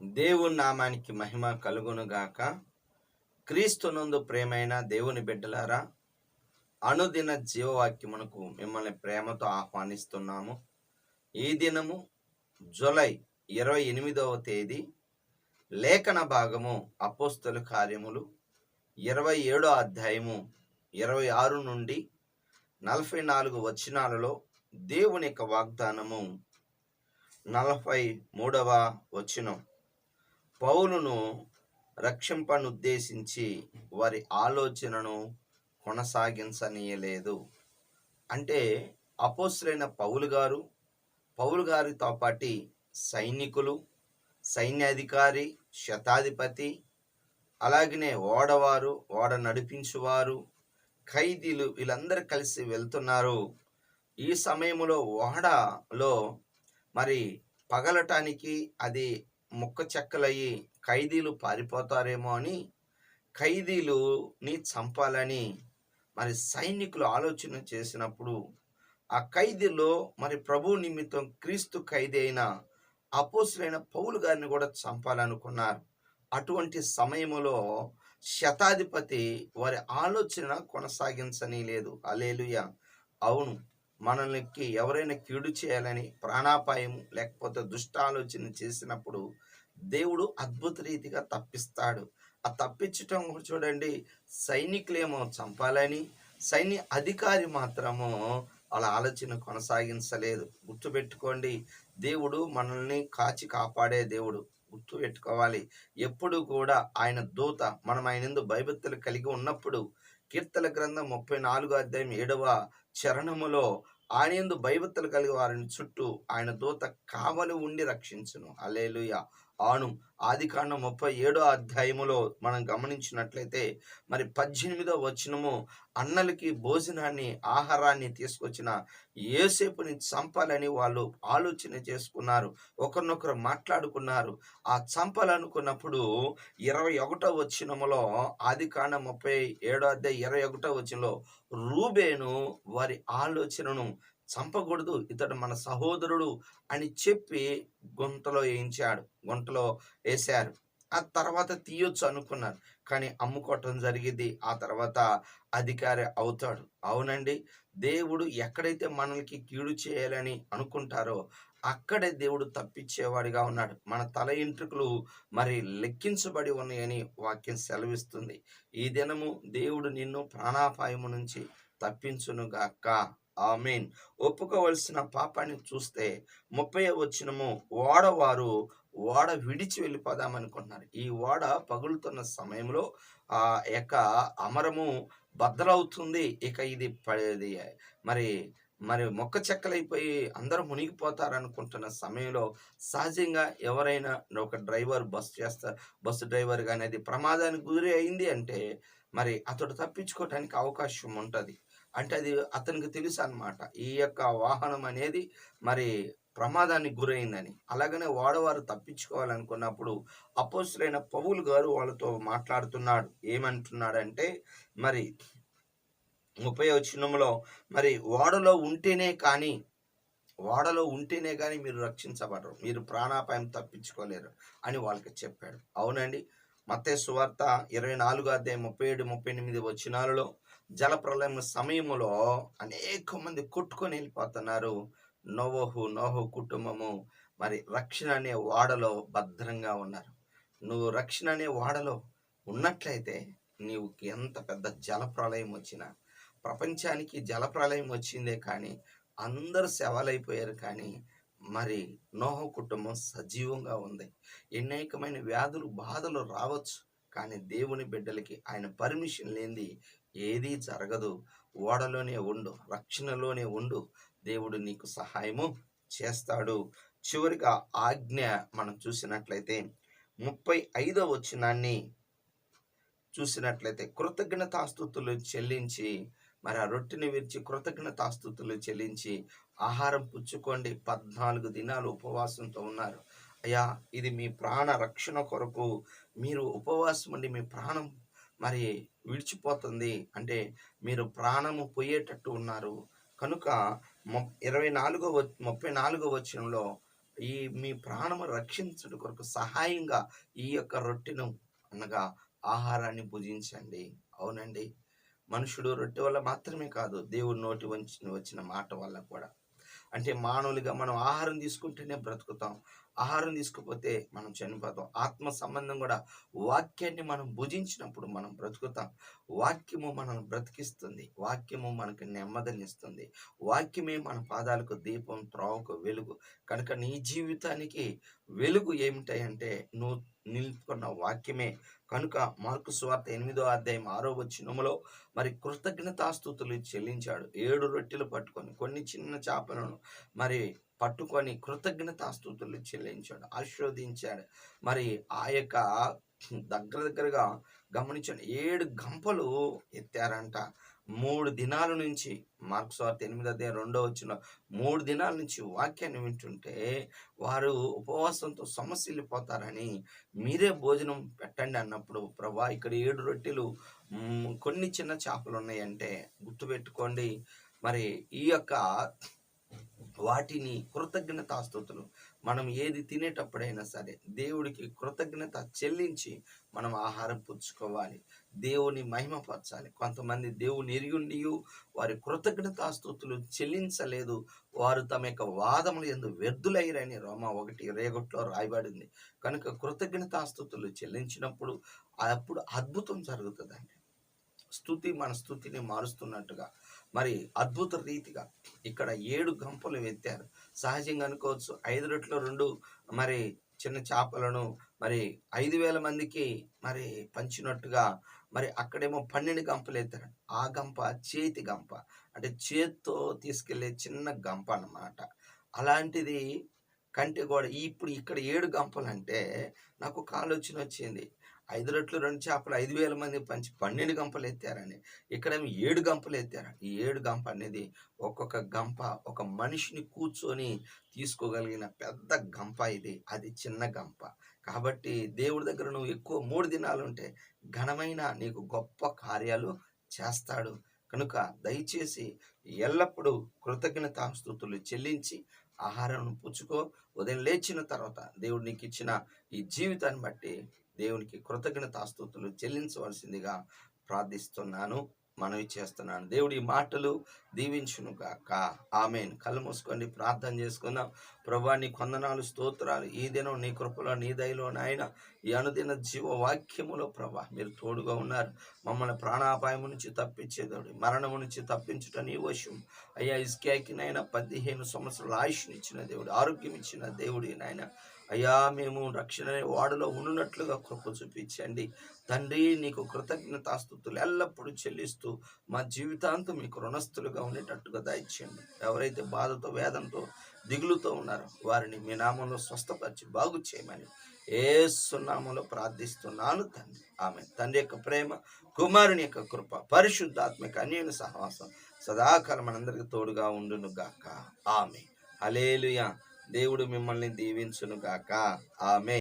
దేవుని నామానికి మహిమ కలుగునుగాక. క్రీస్తునందు ప్రేమైన దేవుని బిడ్డలారా, అనుదిన జీవవాక్యమునకు మిమ్మల్ని ప్రేమతో ఆహ్వానిస్తున్నాము. ఈ దినము జూలై 28వ తేదీ. లేఖన భాగము అపోస్తల కార్యములు 27వ అధ్యాయము 26 నుండి 44 వచనాలలో దేవుని యొక్క వాగ్దానము. 43వ వచనం, పౌలును రక్షింపనుద్దేశించి వారి ఆలోచనను కొనసాగించనీయలేదు. అంటే అపోస్తలుడైన పౌలు గారితో పాటి సైనికులు, సైన్యాధికారి, శతాధిపతి, అలాగనే ఓడ నడిపించువారు, ఖైదీలు వీళ్ళందరూ కలిసి వెళ్తున్నారు. ఈ సమయంలో ఓడలో మరి పగలటానికి అది ముక్క చెక్కలయ్యి ఖైదీలు పారిపోతారేమో అని, ఖైదీలుని చంపాలని మరి సైనికులు ఆలోచన చేసినప్పుడు, ఆ ఖైదీలో మరి ప్రభు నిమిత్తం క్రీస్తు ఖైదీ అయిన అపోస్తలుడైన పౌలు గారిని కూడా చంపాలనుకున్నారు. అటువంటి సమయంలో శతాధిపతి వారి ఆలోచన కొనసాగించని లేదు. హల్లెలూయా. అవును, మనల్ని ఎవరైనా కీడు చేయాలని ప్రాణాపాయం లేకపోతే దుష్టాలోచన చేసినప్పుడు దేవుడు అద్భుత రీతిగా తప్పిస్తాడు. ఆ తప్పించటం చూడండి, సైనికులేమో చంపాలని, సైన్య అధికారి మాత్రము వాళ్ళ ఆలోచన కొనసాగించలేదు. గుర్తుపెట్టుకోండి, దేవుడు మనల్ని కాచి కాపాడే దేవుడు. గుర్తుపెట్టుకోవాలి. ఎప్పుడు కూడా ఆయన దూత, మనం ఆయన యందు భయభక్తులు కలిగి ఉన్నప్పుడు, కీర్తన గ్రంథం 34వ అధ్యాయం 7వ చరణములో, ఆయన యందు భయభక్తులు కలిగి వారిని చుట్టూ ఆయన దూత కావలి ఉండి రక్షించును. హల్లెలూయా. అవును, ఆదికాండం 37వ అధ్యాయములో మనం గమనించినట్లయితే మరి 18వ వచనము, అన్నలకి భోజనాన్ని, ఆహారాన్ని తీసుకొచ్చిన యోసేపుని చంపాలని వాళ్ళు ఆలోచన చేసుకున్నారు. ఒకరినొకరు మాట్లాడుకున్నారు. ఆ చంపాలనుకున్నప్పుడు 21వ వచనములో, ఆదికాండం 37వ అధ్యాయం 21వ వచనంలో, రూబేను వారి ఆలోచనను చంపకూడదు, ఇతడు మన సహోదరుడు అని చెప్పి గుంటలో వేశారు. ఆ తర్వాత తీయొచ్చు అనుకున్నారు, కానీ అమ్ముకోవటం జరిగింది. ఆ తర్వాత అధికారి అవుతాడు. అవునండి, దేవుడు ఎక్కడైతే మనల్ని కీడు చేయాలని అనుకుంటారో అక్కడే దేవుడు తప్పించేవాడిగా ఉన్నాడు. మన తల ఇంట్రుకలు మరి లెక్కించబడి ఉన్నాయని వాక్యం సెలవిస్తుంది. ఈ దినము దేవుడు నిన్ను ప్రాణాపాయము నుంచి తప్పించునుగాక. ఆమేన్. ఒప్పుకోవలసిన పాపాన్ని చూస్తే 30వ వచనము, ఓడ విడిచి వెళ్ళిపోదామనుకుంటున్నారు. ఈ ఓడ పగులుతున్న సమయంలో ఆ యొక్క అమరము బద్దలవుతుంది. ఇక ఇది మరి మరి మొక్క చెక్కలైపోయి అందరూ మునిగిపోతారనుకుంటున్న సమయంలో, సహజంగా ఎవరైనా ఒక డ్రైవర్ బస్సు డ్రైవర్ కానీ అది ప్రమాదానికి గురి అయింది అంటే మరి అతడు తప్పించుకోవటానికి అవకాశం ఉంటుంది. అంటే అది అతనికి తెలుసు అన్నమాట, ఈ యొక్క వాహనం అనేది మరి ప్రమాదానికి గురైందని. అలాగనే వారు తప్పించుకోవాలనుకున్నప్పుడు అపోస్తలుడైన పౌలు గారు వాళ్ళతో మాట్లాడుతున్నాడు. ఏమంటున్నాడంటే, మరి 30వ వచనంలో, మరి ఓడలో ఉంటేనే కానీ మీరు రక్షించబడరు, మీరు ప్రాణాపాయం తప్పించుకోలేరు అని వాళ్ళకి చెప్పాడు. అవునండి, మత్తయి సువార్త 24వ అధ్యాయం 37-38 వచనాలలో, జలప్రలయం సమయములో అనేక మంది కొట్టుకొని వెళ్ళిపోతున్నారు. నోవహు కుటుంబము మరి రక్షణ అనే ఓడలో భద్రంగా ఉన్నారు. నువ్వు రక్షణ అనే ఓడలో ఉన్నట్లయితే నీవు ఎంత పెద్ద జలప్రలయం వచ్చినా, ప్రపంచానికి జలప్రలయం వచ్చిందే కానీ అందరూ శవాలైపోయారు, కానీ మరి నోహు కుటుంబం సజీవంగా ఉంది. అనేకమైన వ్యాధులు, బాధలు రావచ్చు, కానీ దేవుని బిడ్డలకి ఆయన పర్మిషన్ లేనిది ఏదీ జరగదు. ఓడలోనే ఉండు, రక్షణలోనే ఉండు, దేవుడు నీకు సహాయము చేస్తాడు. చివరిగా ఆజ్ఞ మనం చూసినట్లయితే 35వ వచనాన్ని చూసినట్లయితే, కృతజ్ఞతాస్తుతులు చెల్లించి, మరి ఆ రొట్టెని విరిచి కృతజ్ఞతాస్తుతులు చెల్లించి ఆహారం పుచ్చుకోండి. 14 దినాలు ఉపవాసంతో ఉన్నారు. అయ్యా, ఇది మీ ప్రాణ రక్షణ కొరకు మీరు ఉపవాసం ఉండి మీ ప్రాణం మరి విడిచిపోతుంది అంటే మీరు ప్రాణము పోయేటట్టు ఉన్నారు కనుక 34వ వచనంలో ఈ మీ ప్రాణము రక్షించుట కొరకు సహాయంగా ఈ యొక్క రొట్టెను అనగా ఆహారాన్ని భుజించండి. అవునండి. మనుషుడు రొట్టె వల్ల మాత్రమే కాదు, దేవుడి నోటి వంచి వచ్చిన మాట వల్ల కూడా. అంటే మానవులుగా మనం ఆహారం తీసుకుంటేనే బ్రతుకుతాం. ఆహారం తీసుకోకపోతే మనం చనిపోతాం. ఆత్మ సంబంధం కూడా వాక్యాన్ని మనం భుజించినప్పుడు మనం బ్రతుకుతాం. వాక్యము మనల్ని బ్రతికిస్తుంది. వాక్యము మనకు నెమ్మదినిస్తుంది. వాక్యమే మన పాదాలకు దీపం, త్రోవకు వెలుగు. కనుక నీ జీవితానికి వెలుగు ఏమిటంటే నువ్వు నిలుపుకున్న వాక్యమే. కనుక మార్కు సువార్త 8వ అధ్యాయం 6వ వచనములో మరి కృతజ్ఞతాస్తుతులు చెల్లించాడు. 7 రొట్టెలు పట్టుకొని కొన్ని చిన్న చేపలను మరి పట్టుకొని కృతజ్ఞతాస్తుతులు చెల్లించాడు, ఆశీర్వదించాడు. మరి ఆ యొక్క దగ్గరగా గమనించండి, 7 గంపలు ఎత్తారంట. 3 దినాల నుంచి, మార్కు సువార్త 8వ అధ్యాయం 2వ వచనంలో 3 దినాల నుంచి వాక్యాన్ని వింటుంటే వారు ఉపవాసంతో సమస్యలిపోతారని మీరే భోజనం పెట్టండి అన్నప్పుడు, ప్రభా ఇక్కడ 7 రొట్టెలు కొన్ని చిన్న చేపలు ఉన్నాయంటే గుర్తుపెట్టుకోండి. మరి ఈ యొక్క వాటిని కృతజ్ఞతాస్తుతులు మనం ఏది తినేటప్పుడైనా సరే దేవుడికి కృతజ్ఞత చెల్లించి మనం ఆహారం పుచ్చుకోవాలి, దేవుని మహిమపరచాలి. కొంతమంది దేవుని ఎరిగి వారి కృతజ్ఞతాస్తుతులు చెల్లించలేదు, వారు తమ యొక్క వాదములు యందు వ్యర్థులైరని రోమా 1:21 రాయబడింది. కనుక కృతజ్ఞతాస్తుతులు చెల్లించినప్పుడు అప్పుడు అద్భుతం జరుగుతుందండి. స్థుతి మన స్థుతిని మారుస్తున్నట్టుగా మరి అద్భుత రీతిగా ఇక్కడ 7 గంపలు ఎత్తారు. సహజంగా అనుకోవచ్చు 5 రొట్టెలు 2 మరి చిన్న చేపలను మరి 5,000 మందికి మరి పంచినట్టుగా, మరి అక్కడేమో 12 గంపలు ఎత్తారు. ఆ గంప చేతి గంప, అంటే చేత్తో తీసుకెళ్లే చిన్న గంప అన్నమాట. అలాంటిది కంటే కూడా ఇప్పుడు ఇక్కడ 7 గంపలు అంటే నాకు ఒక ఆలోచన వచ్చింది. 5 రొట్టెలు 2 చేపలు 5,000 మంది పంచి 12 గంపలు ఎత్తారని. ఇక్కడేమో 7 గంపలు ఎత్తారు. ఈ 7 గంప అనేది ఒక్కొక్క గంప ఒక మనిషిని కూర్చొని తీసుకోగలిగిన పెద్ద గంప ఇది. అది చిన్న గంప. కాబట్టి దేవుడి దగ్గర నువ్వు ఎక్కువ 3 దినాలు ఉంటే ఘనమైన నీకు గొప్ప కార్యాలు చేస్తాడు. కనుక దయచేసి ఎల్లప్పుడూ కృతజ్ఞతాస్తుతులు చెల్లించి ఆహారం పుచ్చుకో. ఉదయం లేచిన తర్వాత దేవుడు నీకు ఇచ్చిన ఈ జీవితాన్ని బట్టి దేవునికి కృతజ్ఞతాస్తుతులు చెల్లించవలసిందిగా ప్రార్థిస్తున్నాను, మనవి చేస్తున్నాను. దేవుడి మాటలు దీవించును గాక. ఆమేన్. కళ్ళు మూసుకోండి, ప్రార్థన చేసుకుందాం. ప్రభువా నీ కొందనాలు, స్తోత్రాలు. ఈ దినం నీ కృపలో, నీ దయలో నాయన, ఈ అనుదిన జీవ వాక్యములో ప్రభా మీరు తోడుగా ఉన్నారు. మమ్మల్ని ప్రాణాపాయం నుంచి తప్పించేదేవుడు, మరణము నుంచి తప్పించుట నీ వశం. అయ్యా హిజ్కియాకి నాయన 15 సంవత్సరాల ఆయుష్నిచ్చిన దేవుడు, ఆరోగ్యం ఇచ్చిన దేవుడి నాయన. అయ్యా మేము రక్షణ వాడులో ఉన్నట్లుగా కృప చూపించండి తండ్రి. నీకు కృతజ్ఞతాస్తుతులు ఎల్లప్పుడూ చెల్లిస్తూ మా జీవితాంతం మీకు రుణస్థులుగా ఉండేటట్టుగా దయచేయండి. ఎవరైతే బాధతో, వేదంతో, దిగులుతో ఉన్నారో వారిని మీ నామంలో స్వస్థపరిచి బాగు చేయమని యేసు నామంలో ప్రార్థిస్తున్నాను తండ్రి. ఆమె తండ్రి యొక్క ప్రేమ, కుమారుని యొక్క కృప, పరిశుద్ధాత్మక అన్యోన్య సహవాసం సదాకాలం మనందరికీ తోడుగా ఉండును గాక. ఆమె హల్లెలూయా. దేవుడు మిమ్మల్ని దీవించును గాక. ఆమె.